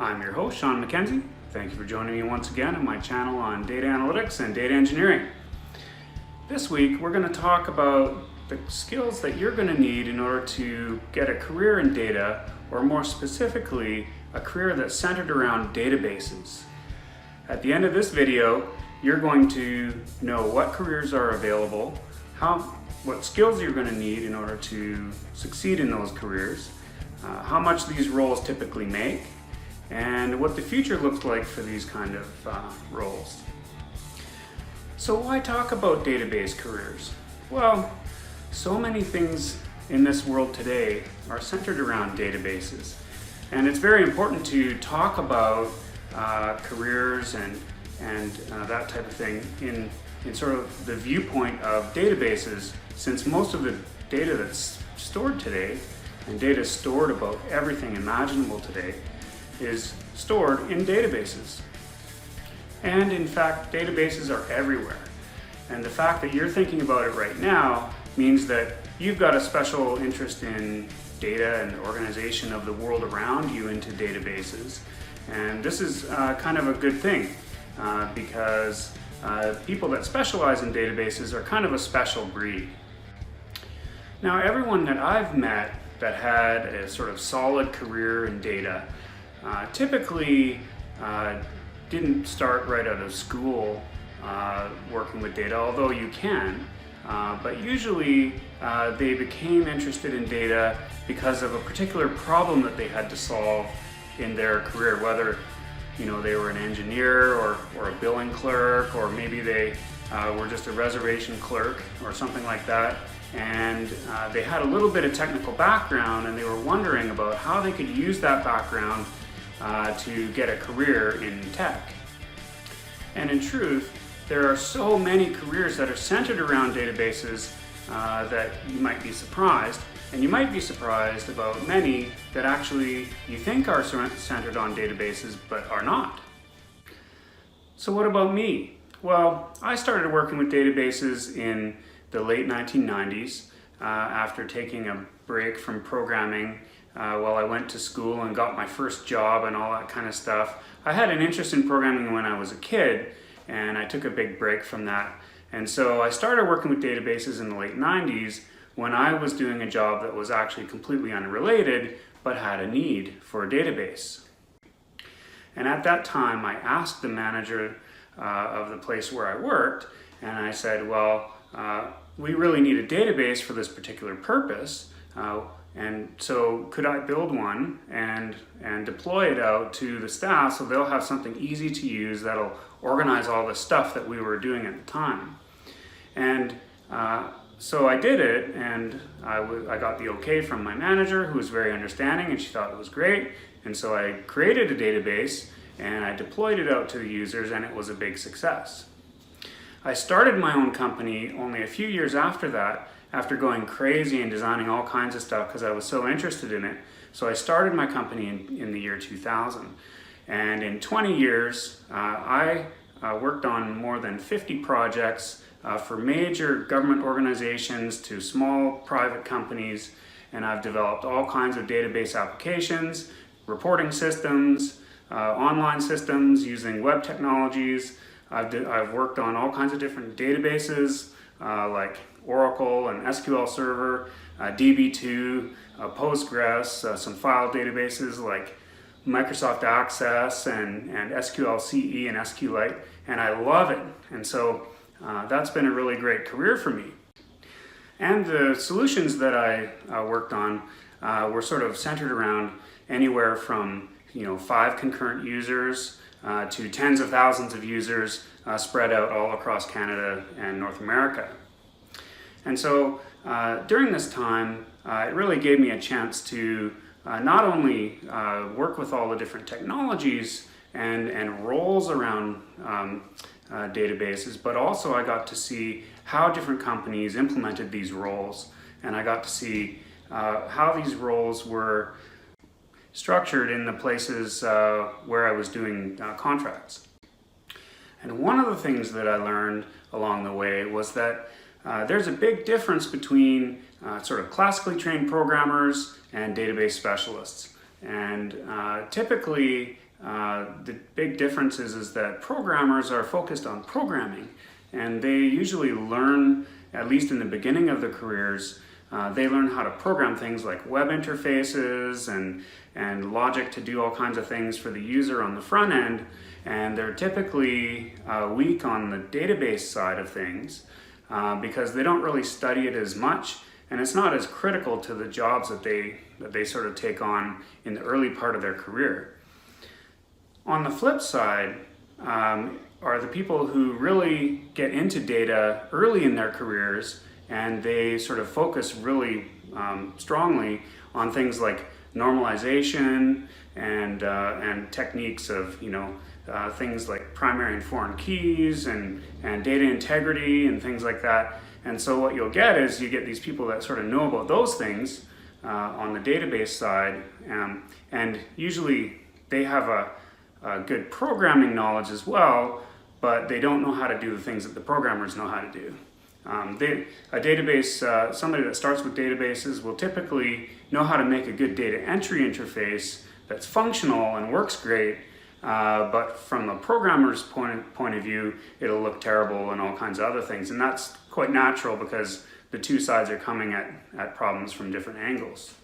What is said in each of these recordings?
I'm your host, Sean McKenzie. Thank you for joining me once again on my channel on data analytics and data engineering. This week, we're going to talk about the skills that you're going to need in order to get a career in data, or more specifically, a career that's centered around databases. At the end of this video, you're going to know what careers are available, what skills you're going to need in order to succeed in those careers, how much these roles typically make, and what the future looks like for these kind of roles. So why talk about database careers? Well, so many things in this world today are centered around databases. And it's very important to talk about careers and that type of thing in sort of the viewpoint of databases, since most of the data that's stored today, and data stored about everything imaginable today, is stored in databases. And in fact, databases are everywhere. And the fact that you're thinking about it right now means that you've got a special interest in data and the organization of the world around you into databases. And this is kind of a good thing because people that specialize in databases are kind of a special breed. Now, everyone that I've met that had a sort of solid career in data typically didn't start right out of school working with data, although you can, but usually they became interested in data because of a particular problem that they had to solve in their career, whether they were an engineer or a billing clerk, or maybe they were just a reservation clerk or something like that. And they had a little bit of technical background, and they were wondering about how they could use that background to get a career in tech. And in truth, there are so many careers that are centered around databases that you might be surprised. And you might be surprised about many that actually you think are centered on databases but are not. So what about me? Well, I started working with databases in the late 1990s after taking a break from programming while I went to school and got my first job and all that kind of stuff. I had an interest in programming when I was a kid, and I took a big break from that. And so I started working with databases in the late 90s when I was doing a job that was actually completely unrelated but had a need for a database. And at that time, I asked the manager of the place where I worked, and I said, well, we really need a database for this particular purpose, and so could I build one and deploy it out to the staff so they'll have something easy to use that'll organize all the stuff that we were doing at the time. And so I did it, and I got the okay from my manager, who was very understanding, and she thought it was great. And so I created a database and I deployed it out to the users, and it was a big success. I started my own company only a few years after that, after going crazy and designing all kinds of stuff because I was so interested in it. So I started my company in the year 2000. And in 20 years, I worked on more than 50 projects for major government organizations to small private companies, and I've developed all kinds of database applications, reporting systems, online systems using web technologies. I've worked on all kinds of different databases like Oracle and SQL Server, DB2, Postgres, some file databases like Microsoft Access and SQL-CE and SQLite, and I love it. And so that's been a really great career for me. And the solutions that I worked on were sort of centered around anywhere from 5 concurrent users to tens of thousands of users spread out all across Canada and North America. And so during this time, it really gave me a chance to not only work with all the different technologies and roles around databases, but also I got to see how different companies implemented these roles, and I got to see how these roles were structured in the places where I was doing contracts. And one of the things that I learned along the way was that there's a big difference between sort of classically trained programmers and database specialists. And typically, the big difference is that programmers are focused on programming, and they usually learn, at least in the beginning of their careers, they learn how to program things like web interfaces and logic to do all kinds of things for the user on the front end, and they're typically weak on the database side of things because they don't really study it as much, and it's not as critical to the jobs that they sort of take on in the early part of their career. On the flip side are the people who really get into data early in their careers, and they sort of focus really strongly on things like normalization and techniques of things like primary and foreign keys and data integrity and things like that. And so what you'll get is you get these people that sort of know about those things on the database side, and usually they have a good programming knowledge as well, but they don't know how to do the things that the programmers know how to do. Somebody that starts with databases will typically know how to make a good data entry interface that's functional and works great, but from the programmer's point of view, it'll look terrible and all kinds of other things. And that's quite natural because the two sides are coming at problems from different angles.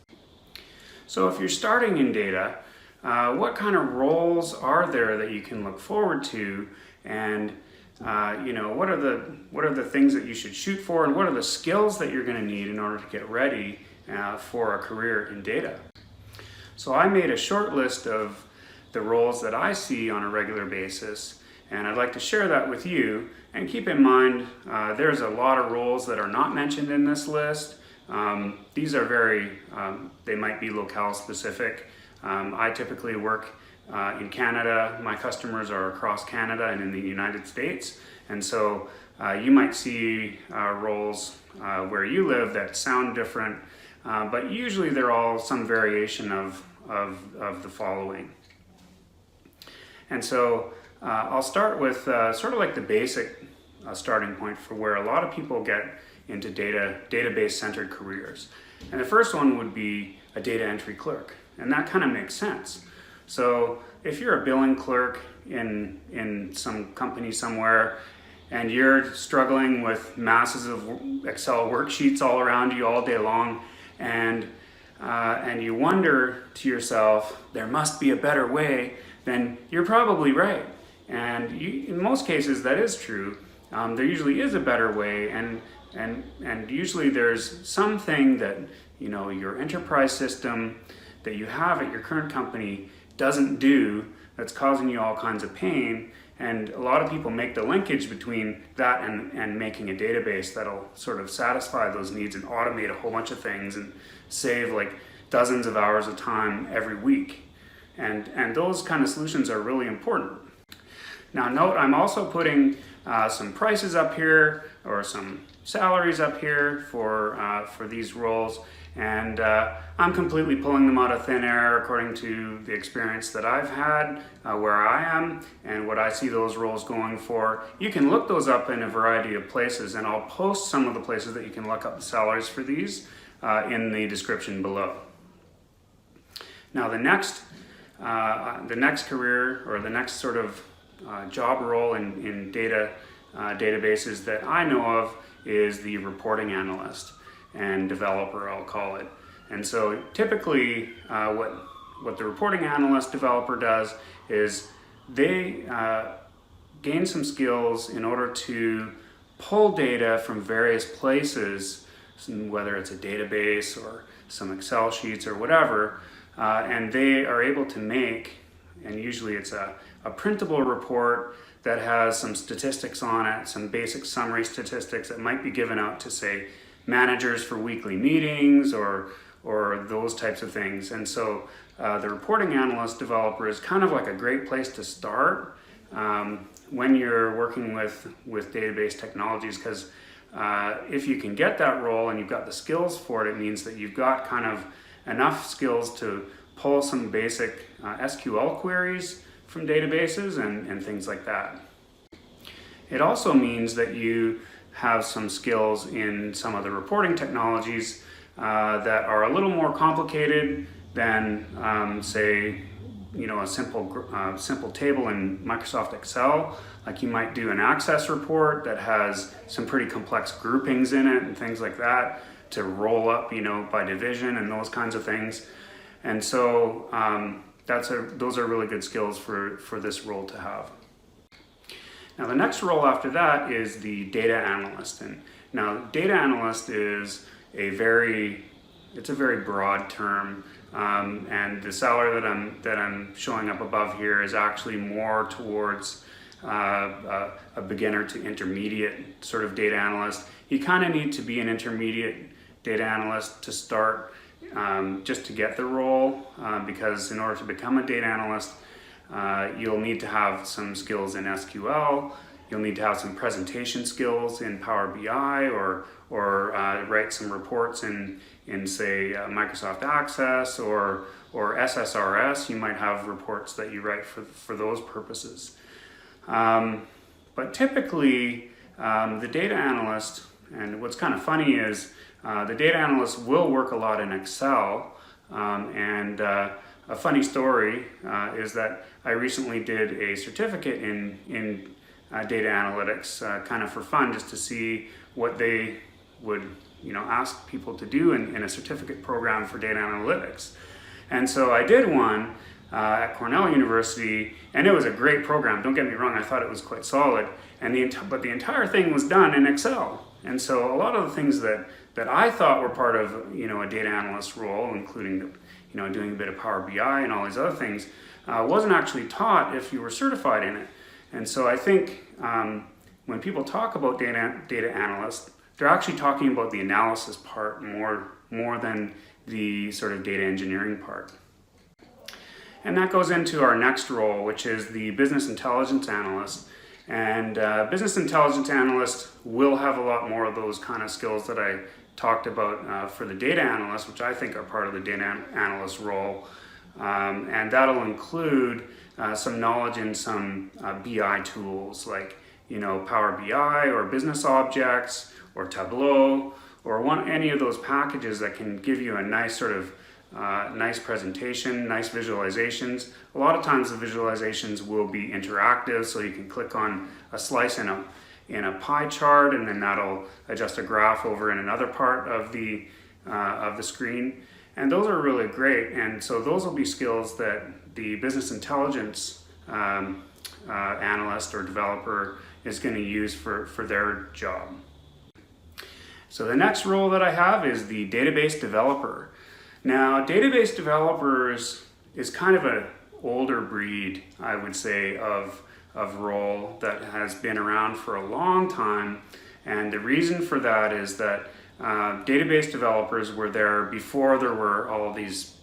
So if you're starting in data, what kind of roles are there that you can look forward to, and what are the things that you should shoot for, and what are the skills that you're going to need in order to get ready for a career in data? So I made a short list of the roles that I see on a regular basis, and I'd like to share that with you. And keep in mind, there's a lot of roles that are not mentioned in this list. These are they might be locale specific. I typically work in Canada. My customers are across Canada and in the United States. And so you might see roles where you live that sound different, but usually they're all some variation of the following. And so I'll start with sort of like the basic starting point for where a lot of people get into database-centered careers. And the first one would be a data entry clerk. And that kind of makes sense. So if you're a billing clerk in some company somewhere, and you're struggling with masses of Excel worksheets all around you all day long, and you wonder to yourself, there must be a better way, then you're probably right. And in most cases, that is true. There usually is a better way, and usually there's something that your enterprise system that you have at your current company doesn't do that's causing you all kinds of pain. And a lot of people make the linkage between that and making a database that'll sort of satisfy those needs and automate a whole bunch of things and save like dozens of hours of time every week. And those kind of solutions are really important. Now note, I'm also putting some prices up here, or some salaries up here for these roles. And I'm completely pulling them out of thin air according to the experience that I've had where I am and what I see those roles going for. You can look those up in a variety of places, and I'll post some of the places that you can look up the salaries for these in the description below. Now the next career, or the next sort of job role in databases that I know of is the reporting analyst and developer, I'll call it. And so typically what the reporting analyst developer does is they gain some skills in order to pull data from various places, whether it's a database or some Excel sheets or whatever, and they are able to make, and usually it's a printable report that has some statistics on it, some basic summary statistics that might be given out to, say, managers for weekly meetings or those types of things. And so the reporting analyst developer is kind of like a great place to start when you're working with database technologies, because if you can get that role and you've got the skills for it, it means that you've got kind of enough skills to pull some basic SQL queries from databases and things like that. It also means that you have some skills in some of the reporting technologies that are a little more complicated than, say, a simple table in Microsoft Excel. Like you might do an access report that has some pretty complex groupings in it and things like that to roll up, by division and those kinds of things. And so those are really good skills for this role to have. Now the next role after that is the data analyst. And now data analyst is a very broad term, and the salary that I'm showing up above here is actually more towards a beginner to intermediate sort of data analyst. You kind of need to be an intermediate data analyst to start, just to get the role, because in order to become a data analyst, you'll need to have some skills in SQL. You'll need to have some presentation skills in Power BI, or write some reports in say Microsoft Access or SSRS. You might have reports that you write for those purposes. But typically, the data analyst, and what's kind of funny is the data analyst will work a lot in Excel, and a funny story is that I recently did a certificate in data analytics, kind of for fun, just to see what they would ask people to do in a certificate program for data analytics. And so I did one at Cornell University, and it was a great program. Don't get me wrong, I thought it was quite solid, but the entire thing was done in Excel. And so a lot of the things that I thought were part of a data analyst role, including doing a bit of Power BI and all these other things, wasn't actually taught if you were certified in it. And so I think when people talk about data analyst, they're actually talking about the analysis part more than the sort of data engineering part. And that goes into our next role, which is the business intelligence analyst. And business intelligence analyst will have a lot more of those kind of skills that I talked about for the data analyst, which I think are part of the data analyst role. And that'll include some knowledge in some BI tools like Power BI or Business Objects or Tableau or any of those packages that can give you a nice sort of nice presentation, nice visualizations. A lot of times the visualizations will be interactive, so you can click on a slice in a pie chart, and then that'll adjust a graph over in another part of the screen. And those are really great. And so those will be skills that the business intelligence analyst or developer is going to use for their job. So the next role that I have is the database developer. Now, database developers is kind of an older breed, I would say, of role that has been around for a long time. And the reason for that is that database developers were there before there were all these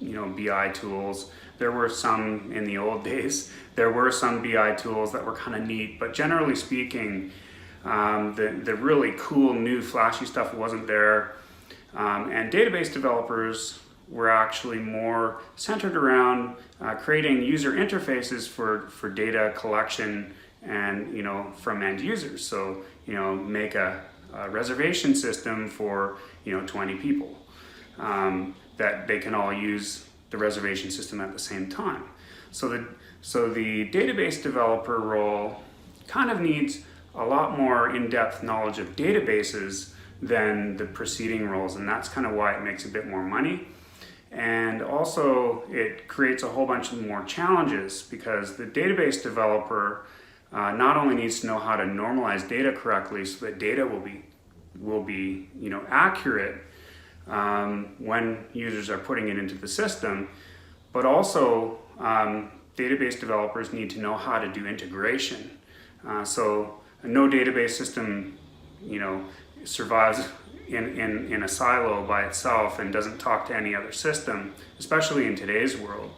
BI tools. There were some in the old days. There were some BI tools that were kind of neat, but generally speaking, the really cool new flashy stuff wasn't there. And database developers were actually more centered around creating user interfaces for data collection and from end users. So make a reservation system for 20 people that they can all use the reservation system at the same time. So the database developer role kind of needs a lot more in-depth knowledge of databases than the preceding roles, and that's kind of why it makes a bit more money. And also it creates a whole bunch of more challenges, because the database developer not only needs to know how to normalize data correctly so that data will be accurate when users are putting it into the system, but also database developers need to know how to do integration. So no database system survives in a silo by itself and doesn't talk to any other system, especially in today's world.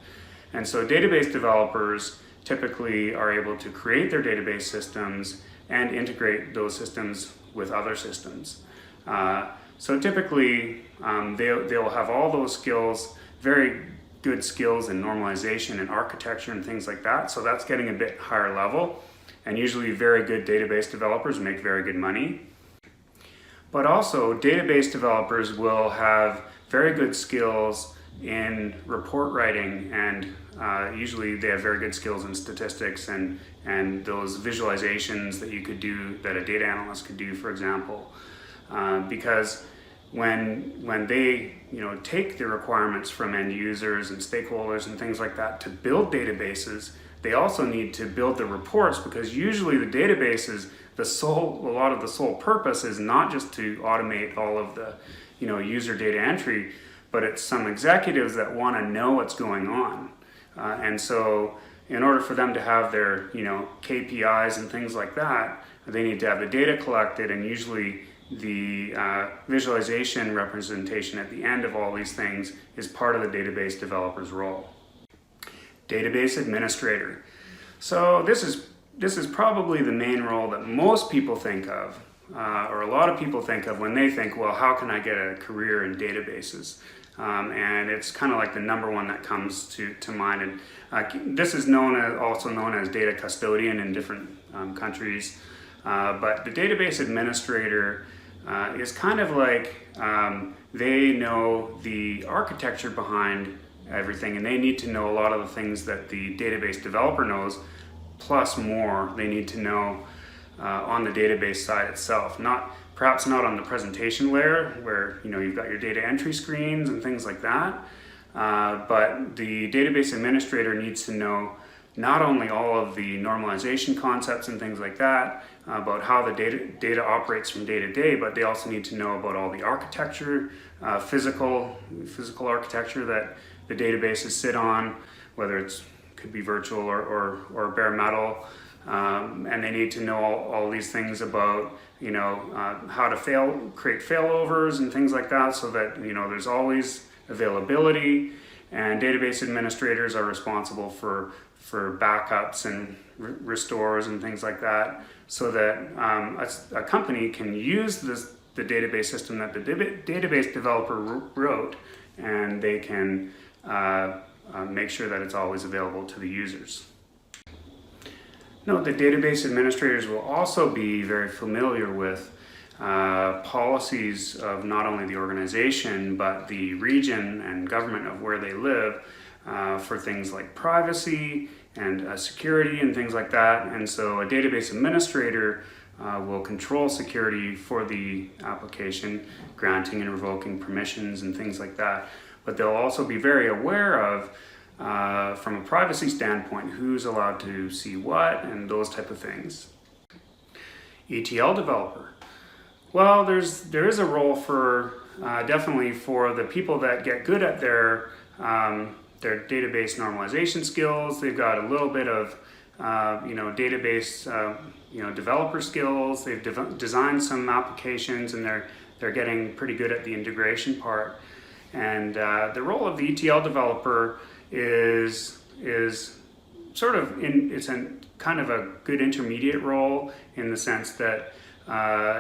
And so database developers typically are able to create their database systems and integrate those systems with other systems. So typically they'll have all those skills, very good skills in normalization and architecture and things like that. So that's getting a bit higher level. And usually very good database developers make very good money. But also database developers will have very good skills in report writing and usually they have very good skills in statistics and those visualizations that you could do, that a data analyst could do, for example, because when they take the requirements from end users and stakeholders and things like that to build databases, they also need to build the reports, because usually the databases, a lot of the sole purpose is not just to automate all of the user data entry, but it's some executives that want to know what's going on, and so in order for them to have their KPIs and things like that, they need to have the data collected, and usually the visualization representation at the end of all these things is part of the database developer's role. Database administrator. So this is probably the main role that most people think of, or a lot of people think of when they think, well, how can I get a career in databases? And it's kind of like the number one that comes to mind. And this is also known as data custodian in different countries. But the database administrator is kind of like they know the architecture behind everything, and they need to know a lot of the things that the database developer knows, plus more they need to know on the database side itself. Perhaps not on the presentation layer where you've got your data entry screens and things like that, but the database administrator needs to know not only all of the normalization concepts and things like that, about how the data operates from day to day, but they also need to know about all the architecture, physical architecture that the databases sit on, whether could be virtual or bare metal, and they need to know all these things about how to create failovers and things like that, so that there's always availability. And database administrators are responsible for backups and restores and things like that, so that a company can use the database system that the database developer wrote, and they can make sure that it's always available to the users. Note that database administrators will also be very familiar with policies of not only the organization but the region and government of where they live, for things like privacy and security and things like that. And so a database administrator will control security for the application, granting and revoking permissions and things like that. But they'll also be very aware of, from a privacy standpoint, who's allowed to see what and those type of things. ETL Developer. Well, there is a role for definitely for the people that get good at their database normalization skills. They've got a little bit of database developer skills. They've designed some applications, and they're getting pretty good at the integration part. And the role of the ETL developer is sort of it's a kind of a good intermediate role, in the sense that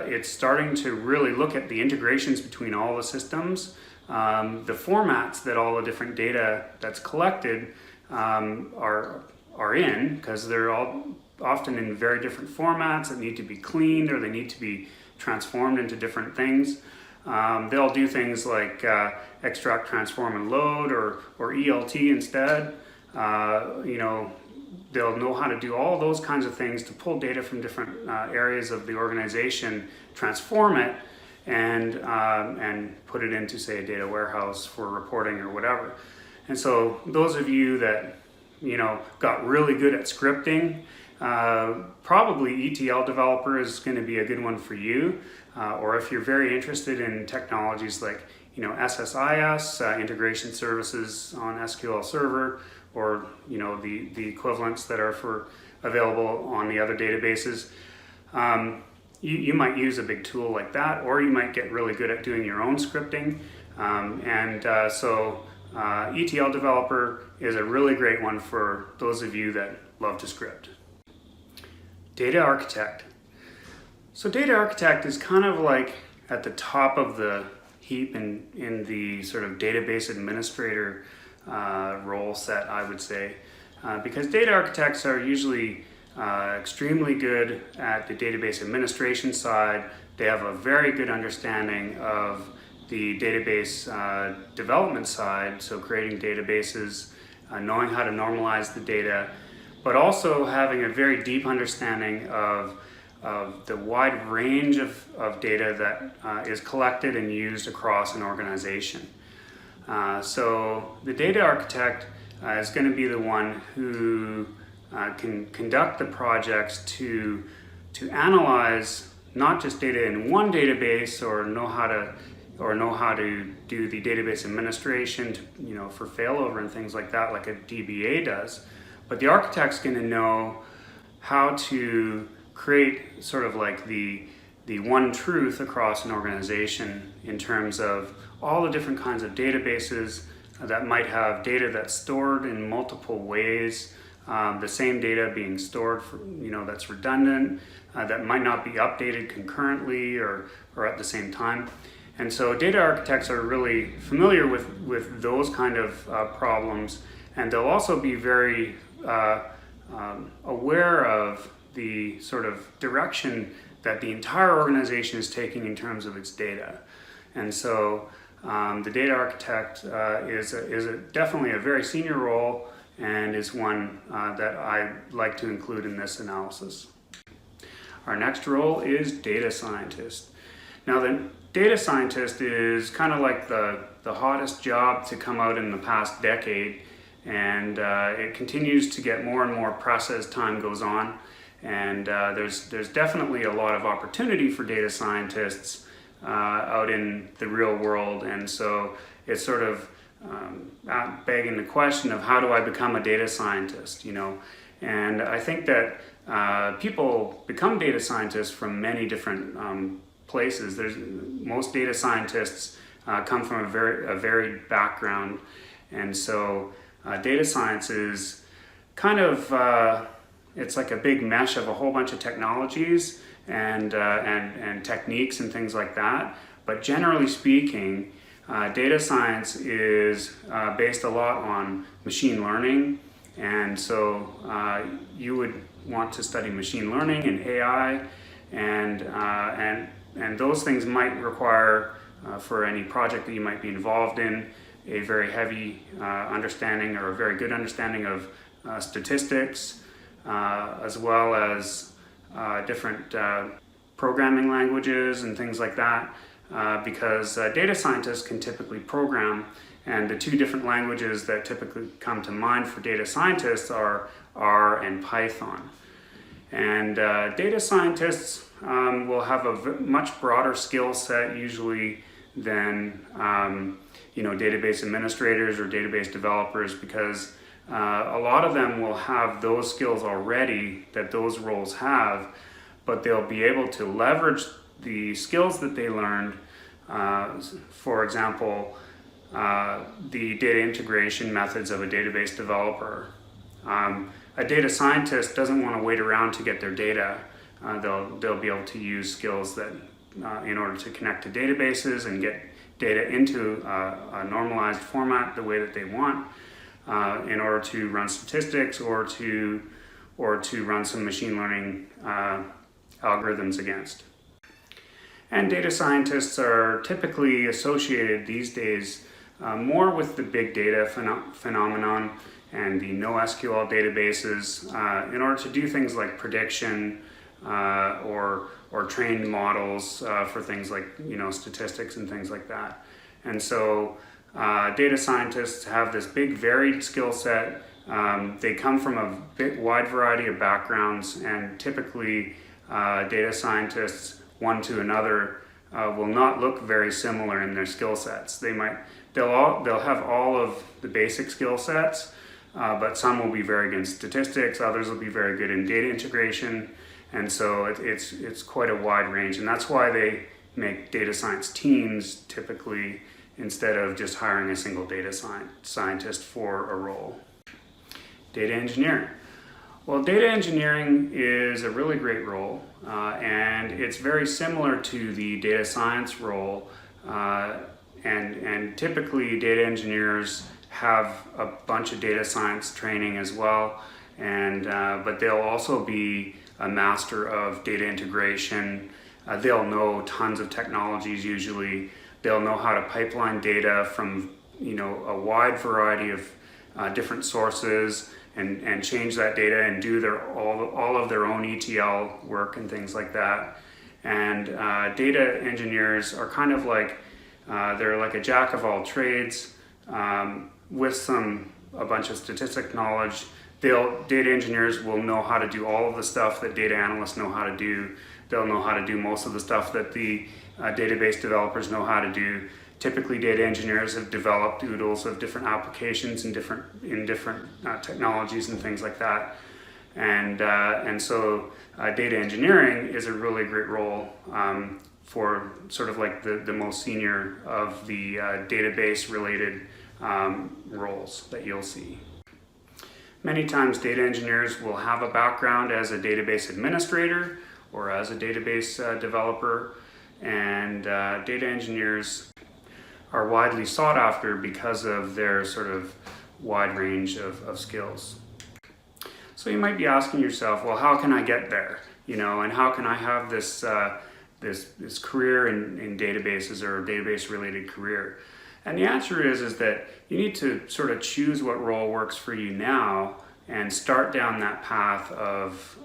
it's starting to really look at the integrations between all the systems, the formats that all the different data that's collected are in, because they're all often in very different formats that need to be cleaned, or they need to be transformed into different things. They'll do things like extract, transform, and load, or ELT instead. They'll know how to do all those kinds of things to pull data from different areas of the organization, transform it, and put it into, say, a data warehouse for reporting or whatever. And so those of you that got really good at scripting, probably ETL developer is going to be a good one for you. Or if you're very interested in technologies like SSIS, integration services on SQL Server, or the equivalents that are available on the other databases, you might use a big tool like that, or you might get really good at doing your own scripting. So ETL developer is a really great one for those of you that love to script. Data architect. So data architect is kind of like at the top of the heap in the sort of database administrator role set, I would say, because data architects are usually extremely good at the database administration side. They have a very good understanding of the database development side, so creating databases, knowing how to normalize the data, but also having a very deep understanding of the wide range of data that is collected and used across an organization. So the data architect is going to be the one who can conduct the projects to analyze not just data in one database, or know how to do the database administration for failover and things like that, like a DBA does. But the architect's going to know how to create sort of like the one truth across an organization in terms of all the different kinds of databases that might have data that's stored in multiple ways, the same data being stored that's redundant, that might not be updated concurrently or at the same time. And so data architects are really familiar with those kind of problems, and they'll also be very aware of the sort of direction that the entire organization is taking in terms of its data. And so the data architect is definitely a very senior role, and is one that I like to include in this analysis. Our next role is data scientist. Now, the data scientist is kind of like the hottest job to come out in the past decade, and it continues to get more and more press as time goes on. And there's definitely a lot of opportunity for data scientists out in the real world, and so it's sort of begging the question of how do I become a data scientist, And I think that people become data scientists from many different places. Most data scientists come from a varied background, and so data science is kind of it's like a big mesh of a whole bunch of technologies and techniques and things like that. But generally speaking, data science is based a lot on machine learning, and so you would want to study machine learning and AI, and those things might require, for any project that you might be involved in, a very heavy understanding or a very good understanding of statistics, as well as different programming languages and things like that, because data scientists can typically program, and the two different languages that typically come to mind for data scientists are R and Python. And data scientists will have a much broader skill set usually than database administrators or database developers, because a lot of them will have those skills already that those roles have, but they'll be able to leverage the skills that they learned. For example, the data integration methods of a database developer. A data scientist doesn't want to wait around to get their data. They'll be able to use skills that in order to connect to databases and get data into a normalized format the way that they want, in order to run statistics or to run some machine learning algorithms against. And data scientists are typically associated these days more with the big data phenomenon and the NoSQL databases in order to do things like prediction or trained models for things like statistics and things like that. And so data scientists have this big varied skill set. They come from a wide variety of backgrounds, and typically data scientists, one to another, will not look very similar in their skill sets. They'll have all of the basic skill sets, but some will be very good in statistics, others will be very good in data integration, and so it's quite a wide range, and that's why they make data science teams typically, instead of just hiring a single data scientist for a role. Data engineering. Well, data engineering is a really great role, and it's very similar to the data science role, and typically data engineers have a bunch of data science training as well, and but they'll also be a master of data integration. They'll know tons of technologies usually. They'll know how to pipeline data from a wide variety of different sources and change that data and do all of their own ETL work and things like that. And data engineers are kind of like, they're like a jack of all trades with a bunch of statistic knowledge. Data engineers will know how to do all of the stuff that data analysts know how to do. They'll know how to do most of the stuff that the database developers know how to do. Typically, data engineers have developed oodles of different applications in different technologies and things like that. And so data engineering is a really great role for sort of like the most senior of the database related roles that you'll see. Many times data engineers will have a background as a database administrator or as a database developer, and data engineers are widely sought after because of their sort of wide range of skills. So you might be asking yourself, well, how can I get there? And how can I have this this career in databases or database related career? And the answer is that you need to sort of choose what role works for you now and start down that path of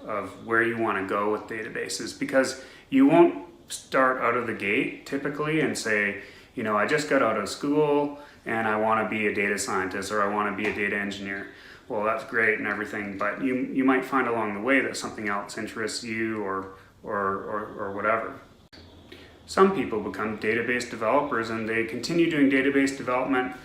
where you want to go with databases, because you won't start out of the gate typically and say, I just got out of school and I want to be a data scientist or I want to be a data engineer. Well, that's great and everything, but you might find along the way that something else interests you or whatever. Some people become database developers and they continue doing database development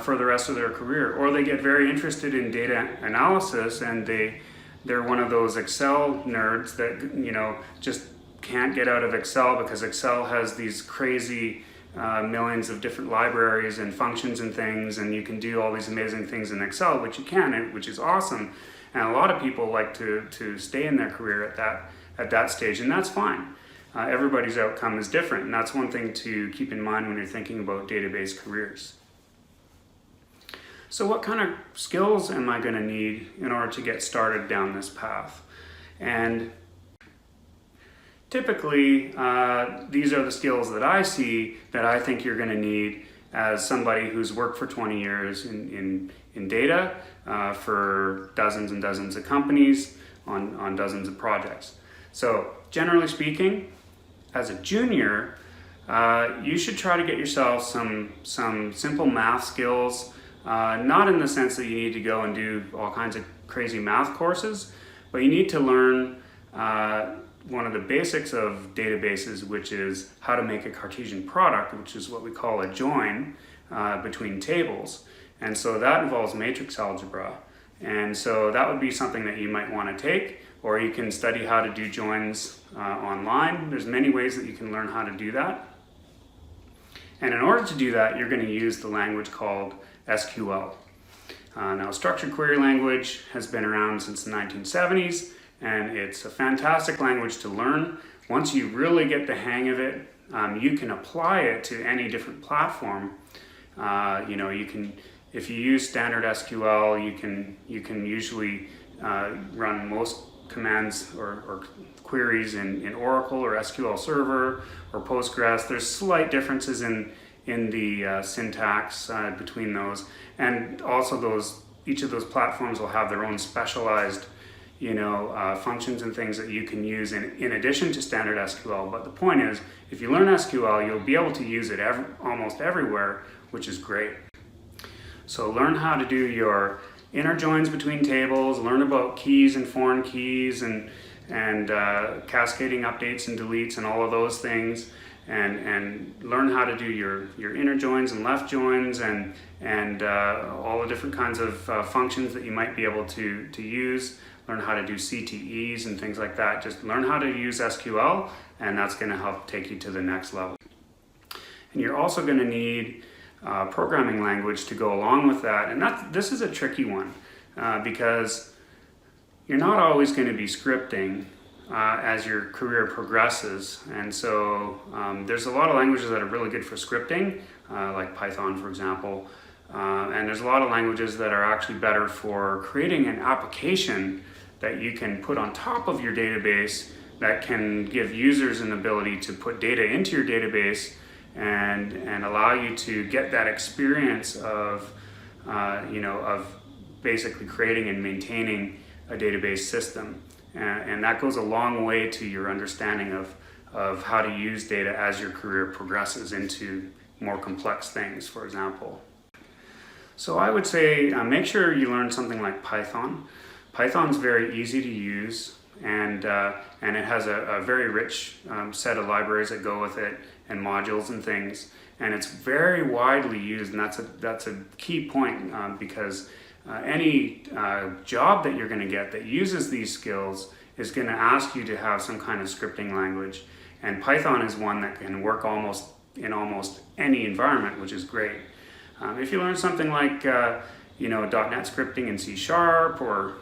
for the rest of their career, or they get very interested in data analysis and they're one of those Excel nerds that just can't get out of Excel because Excel has these crazy millions of different libraries and functions and things, and you can do all these amazing things in Excel, which you can, which is awesome. And a lot of people like to stay in their career at that stage, and that's fine. Everybody's outcome is different, and that's one thing to keep in mind when you're thinking about database careers. So what kind of skills am I going to need in order to get started down this path? And typically, these are the skills that I see that I think you're going to need as somebody who's worked for 20 years in data for dozens and dozens of companies on dozens of projects. So generally speaking, as a junior, you should try to get yourself some simple math skills, not in the sense that you need to go and do all kinds of crazy math courses, but you need to learn one of the basics of databases, which is how to make a Cartesian product, which is what we call a join between tables. And so that involves matrix algebra. And so that would be something that you might want to take, or you can study how to do joins online. There's many ways that you can learn how to do that. And in order to do that, you're going to use the language called SQL. Now, structured query language has been around since the 1970s, and it's a fantastic language to learn. Once you really get the hang of it, you can apply it to any different platform. You can, if you use standard SQL, you can usually run most commands or queries in Oracle or SQL Server or Postgres. There's slight differences in the syntax between those, and also each of those platforms will have their own specialized functions and things that you can use in addition to standard SQL. But the point is, if you learn SQL, you'll be able to use it almost everywhere, which is great. So learn how to do your inner joins between tables, learn about keys and foreign keys and cascading updates and deletes and all of those things, and learn how to do your inner joins and left joins and all the different kinds of functions that you might be able to use. Learn how to do CTEs and things like that. Just learn how to use SQL, and that's going to help take you to the next level. And you're also going to need programming language to go along with that. And this is a tricky one because you're not always going to be scripting as your career progresses. And so there's a lot of languages that are really good for scripting, like Python, for example. And there's a lot of languages that are actually better for creating an application that you can put on top of your database that can give users an ability to put data into your database and allow you to get that experience of basically creating and maintaining a database system. And that goes a long way to your understanding of how to use data as your career progresses into more complex things, for example. So I would say make sure you learn something like Python. Python's very easy to use, and it has a very rich set of libraries that go with it and modules and things. And it's very widely used, and that's a key point because any job that you're going to get that uses these skills is going to ask you to have some kind of scripting language. And Python is one that can work in almost any environment, which is great. If you learn something like .NET scripting in C# or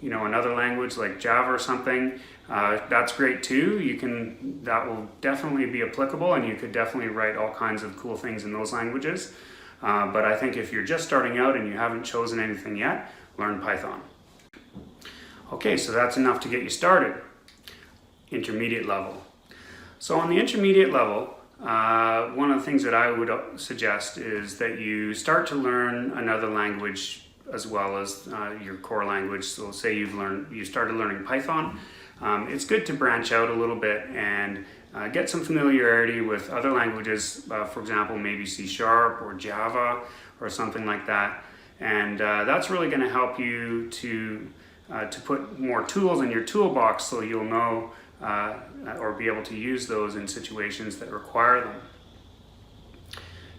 another language like Java or something, that's great too. That will definitely be applicable, and you could definitely write all kinds of cool things in those languages. But I think if you're just starting out and you haven't chosen anything yet, learn Python. Okay, so that's enough to get you started. Intermediate level. So on the intermediate level, one of the things that I would suggest is that you start to learn another language as well as your core language. So say you started learning Python. It's good to branch out a little bit and get some familiarity with other languages, for example, maybe C# or Java or something like that. And that's really going to help you to put more tools in your toolbox so you'll know or be able to use those in situations that require them.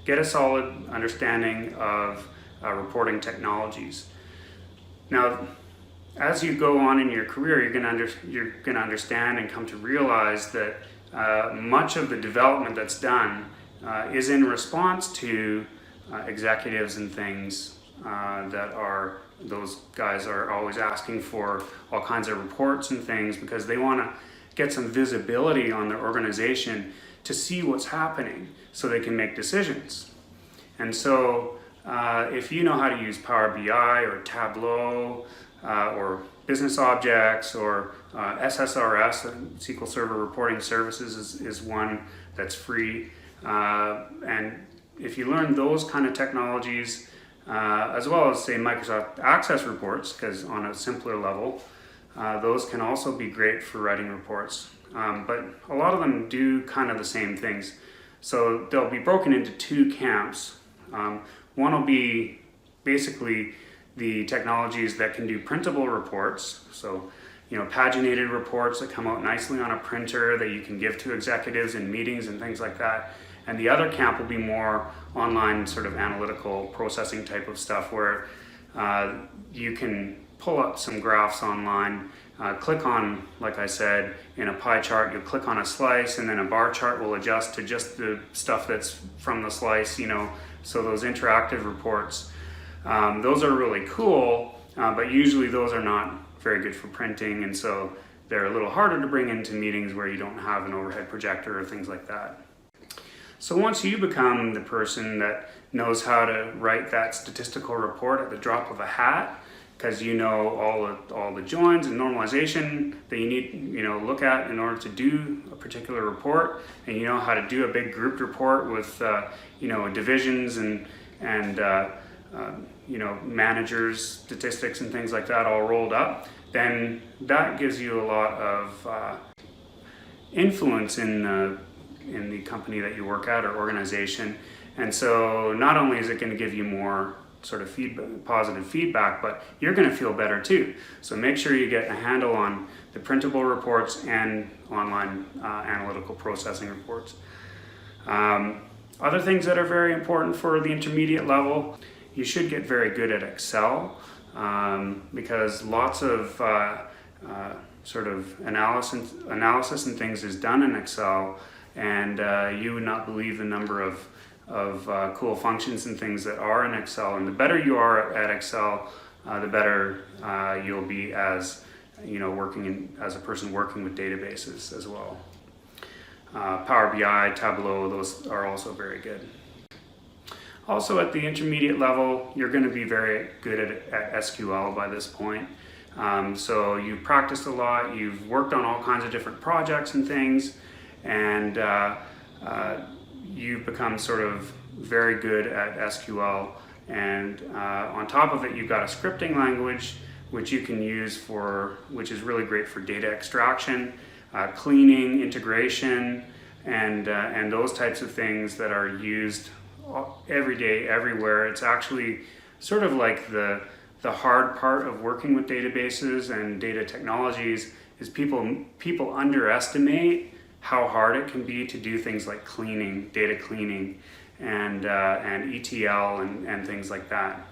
Get a solid understanding of reporting technologies. Now, as you go on in your career, you're going to understand and come to realize that much of the development that's done is in response to executives and things those guys are always asking for all kinds of reports and things because they want to get some visibility on their organization to see what's happening so they can make decisions. And so if you know how to use Power BI or Tableau or Business Objects or SSRS, SQL Server Reporting Services is one that's free. And if you learn those kind of technologies, as well as say Microsoft Access reports, because on a simpler level, those can also be great for writing reports. But a lot of them do kind of the same things. So they'll be broken into two camps. One will be basically the technologies that can do printable reports. So, paginated reports that come out nicely on a printer that you can give to executives in meetings and things like that. And the other camp will be more online sort of analytical processing type of stuff where you can pull up some graphs online, click on, like I said, in a pie chart, you'll click on a slice and then a bar chart will adjust to just the stuff that's from the slice, so those interactive reports. Those are really cool, but usually those are not very good for printing, and so they're a little harder to bring into meetings where you don't have an overhead projector or things like that. So once you become the person that knows how to write that statistical report at the drop of a hat, because you know all the joins and normalization that you need look at in order to do a particular report, and you know how to do a big grouped report with divisions and managers, statistics and things like that all rolled up, then that gives you a lot of influence in the company that you work at or organization. And so not only is it going to give you more sort of positive feedback, but you're going to feel better too. So make sure you get a handle on the printable reports and online analytical processing reports. Other things that are very important for the intermediate level, you should get very good at Excel because lots of sort of analysis and things is done in Excel, and you would not believe the number of cool functions and things that are in Excel. And the better you are at Excel, the better you'll be as as a person working with databases as well. Power BI, Tableau, those are also very good. Also at the intermediate level, you're going to be very good at SQL by this point. So you've practiced a lot, you've worked on all kinds of different projects and things, and you've become sort of very good at SQL. And on top of it, you've got a scripting language, which you can use which is really great for data extraction, cleaning, integration, and those types of things that are used every day, everywhere. It's actually sort of like the hard part of working with databases and data technologies is people underestimate how hard it can be to do things like cleaning, data cleaning, and ETL and things like that.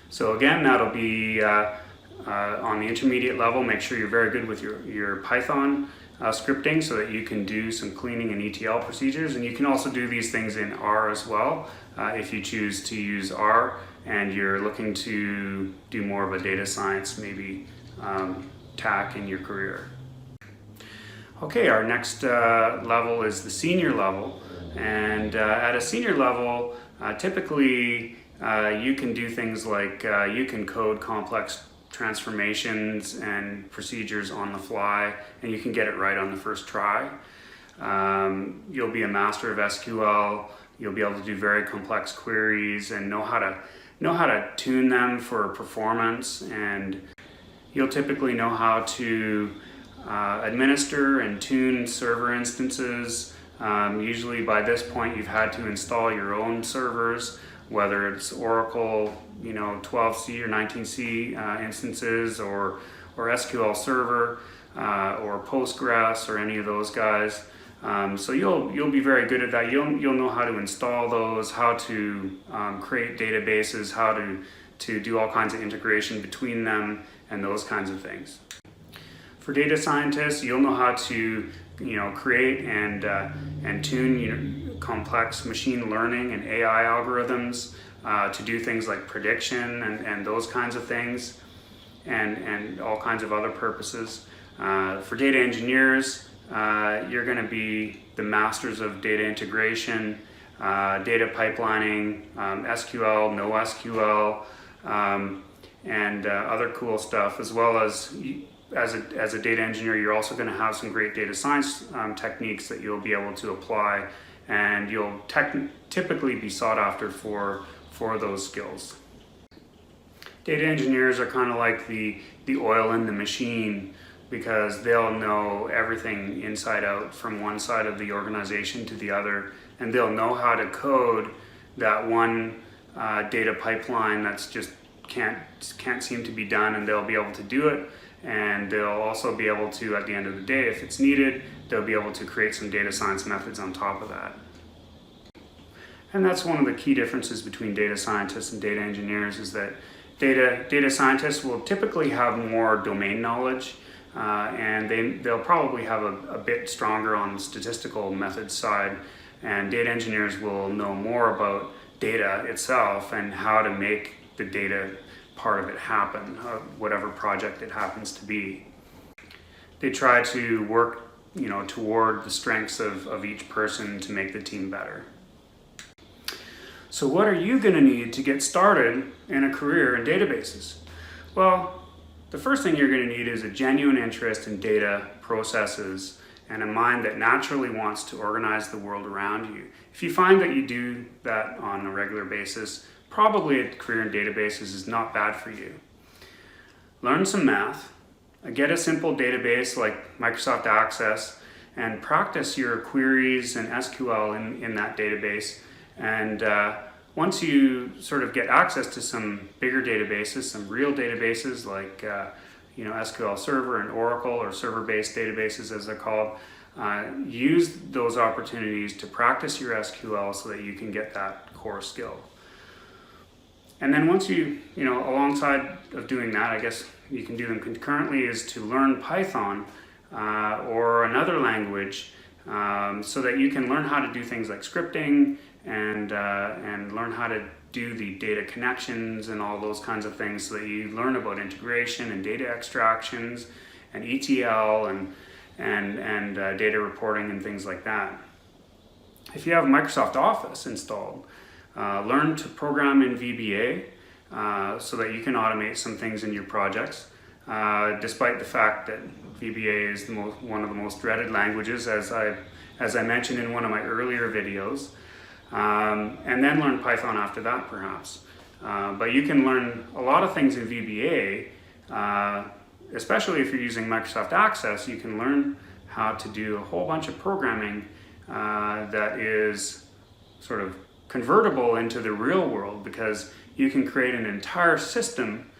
So again, that'll be on the intermediate level. Make sure you're very good with your Python scripting so that you can do some cleaning and ETL procedures. And you can also do these things in R as well if you choose to use R and you're looking to do more of a data science maybe tack in your career. Okay, our next level is the senior level. And at a senior level, typically you can do things like you can code complex transformations and procedures on the fly, and you can get it right on the first try. You'll be a master of SQL. You'll be able to do very complex queries and know how to tune them for performance, and you'll typically know how to administer and tune server instances. Usually by this point you've had to install your own servers, whether it's Oracle 12C or 19C instances or SQL Server or Postgres or any of those guys. So you'll be very good at that. You'll know how to install those, how to create databases, how to do all kinds of integration between them and those kinds of things. For data scientists, you'll know how to create and tune complex machine learning and AI algorithms to do things like prediction and those kinds of things, and all kinds of other purposes. For data engineers, you're going to be the masters of data integration, data pipelining, SQL, NoSQL, and other cool stuff, as well as a data engineer, you're also going to have some great data science techniques that you'll be able to apply, and you'll typically be sought after for those skills. Data engineers are kind of like the oil in the machine, because they'll know everything inside out from one side of the organization to the other, and they'll know how to code that one data pipeline that's just can't seem to be done, and they'll be able to do it. And they'll also be able to, at the end of the day, if it's needed, they'll be able to create some data science methods on top of that. And that's one of the key differences between data scientists and data engineers, is that data scientists will typically have more domain knowledge, and they'll probably have a bit stronger on the statistical methods side, and data engineers will know more about data itself and how to make the data part of it happen, whatever project it happens to be. They try to work toward the strengths of each person to make the team better. So what are you going to need to get started in a career in databases? Well, the first thing you're going to need is a genuine interest in data processes and a mind that naturally wants to organize the world around you. If you find that you do that on a regular basis, probably a career in databases is not bad for you. Learn some math, get a simple database like Microsoft Access, and practice your queries and SQL in that database. And once you sort of get access to some bigger databases, some real databases like SQL Server and Oracle, or server-based databases as they're called, use those opportunities to practice your SQL so that you can get that core skill. And then once alongside of doing that, I guess you can do them concurrently, is to learn Python or another language so that you can learn how to do things like scripting and learn how to do the data connections and all those kinds of things, so that you learn about integration and data extractions and ETL and data reporting and things like that. If you have Microsoft Office installed, learn to program in VBA so that you can automate some things in your projects, despite the fact that VBA is one of the most dreaded languages, as I mentioned in one of my earlier videos. and then learn Python after that perhaps. But you can learn a lot of things in VBA, especially if you're using Microsoft Access. You can learn how to do a whole bunch of programming that is sort of convertible into the real world, because you can create an entire system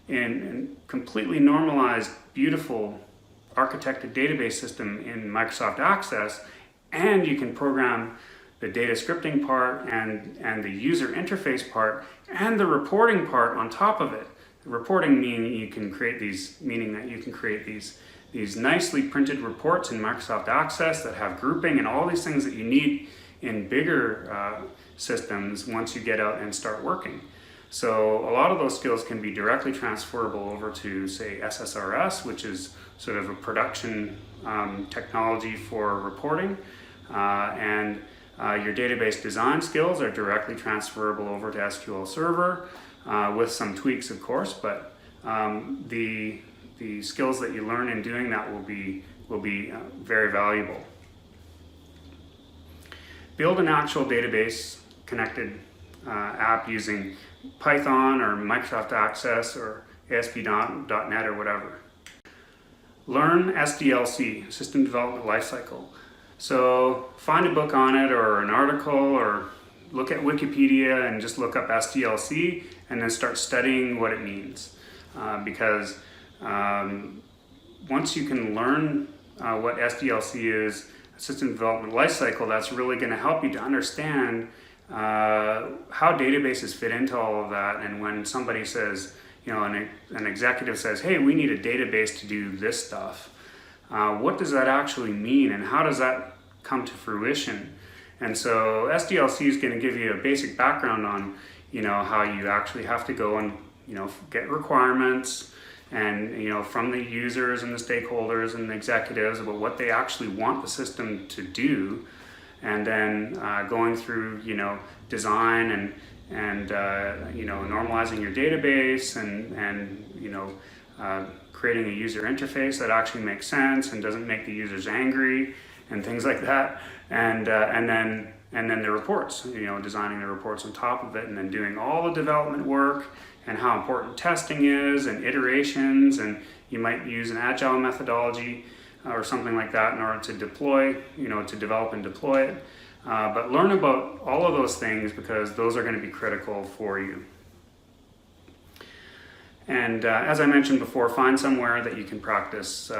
in completely normalized, beautiful, architected database system in Microsoft Access, and you can program the data scripting part and the user interface part and the reporting part on top of it. The reporting meaning you can create these nicely printed reports in Microsoft Access that have grouping and all these things that you need in bigger systems once you get out and start working. So a lot of those skills can be directly transferable over to, say, SSRS, which is sort of a production technology for reporting, and your database design skills are directly transferable over to SQL Server, with some tweaks, of course, but the skills that you learn in doing that will be very valuable. Build an actual database connected app using Python or Microsoft Access or ASP.NET or whatever. Learn SDLC, System Development Lifecycle. So find a book on it or an article, or look at Wikipedia and just look up SDLC and then start studying what it means. Because once you can learn what SDLC is, System Development Lifecycle, that's really going to help you to understand how databases fit into all of that. And when somebody says, an executive says, hey, we need a database to do this stuff, what does that actually mean, and how does that come to fruition? And so SDLC is going to give you a basic background on, how you actually have to go and, get requirements and, from the users and the stakeholders and the executives about what they actually want the system to do. And then going through, design and normalizing your database and creating a user interface that actually makes sense and doesn't make the users angry and things like that. And then the reports, designing the reports on top of it, and then doing all the development work and how important testing is and iterations, and you might use an agile methodology or something like that in order to deploy, to develop and deploy it. But learn about all of those things, because those are going to be critical for you. And as I mentioned before, find somewhere that you can practice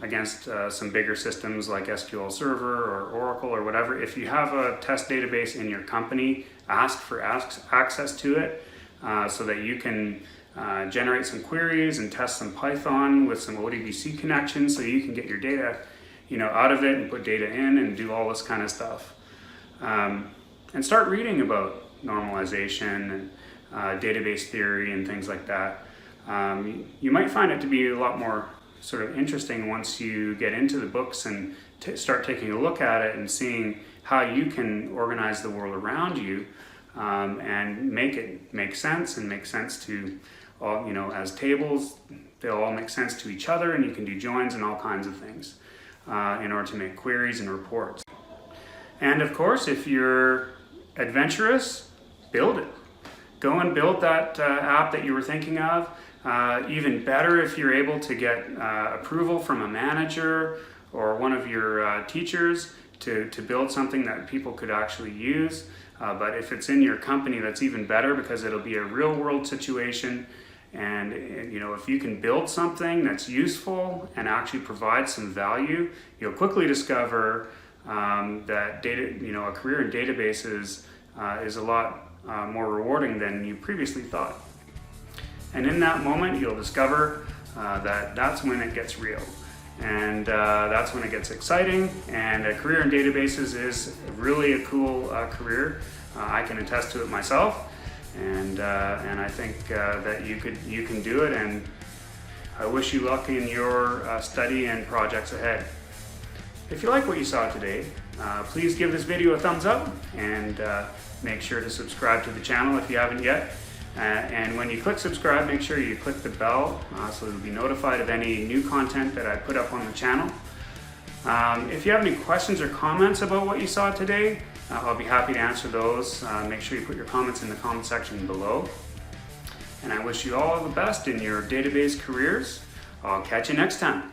against some bigger systems like SQL Server or Oracle or whatever. If you have a test database in your company, ask for access to it so that you can generate some queries and test some Python with some ODBC connections, so you can get your data out of it and put data in and do all this kind of stuff. And start reading about normalization and database theory and things like that. You might find it to be a lot more sort of interesting once you get into the books and start taking a look at it and seeing how you can organize the world around you and make it make sense and make sense to all, as tables. They'll all make sense to each other, and you can do joins and all kinds of things in order to make queries and reports. And of course, if you're adventurous, build it. Go and build that app that you were thinking of. Even better if you're able to get approval from a manager or one of your teachers to build something that people could actually use. But if it's in your company, that's even better, because it'll be a real world situation. And if you can build something that's useful and actually provide some value, you'll quickly discover that a career in databases is a lot more rewarding than you previously thought. And in that moment, you'll discover that that's when it gets real. And that's when it gets exciting. And a career in databases is really a cool career. I can attest to it myself. And I think that you can do it. And I wish you luck in your study and projects ahead. If you like what you saw today, please give this video a thumbs up, and make sure to subscribe to the channel if you haven't yet. And when you click subscribe, make sure you click the bell so you'll be notified of any new content that I put up on the channel. If you have any questions or comments about what you saw today, I'll be happy to answer those. Make sure you put your comments in the comment section below. And I wish you all the best in your database careers. I'll catch you next time.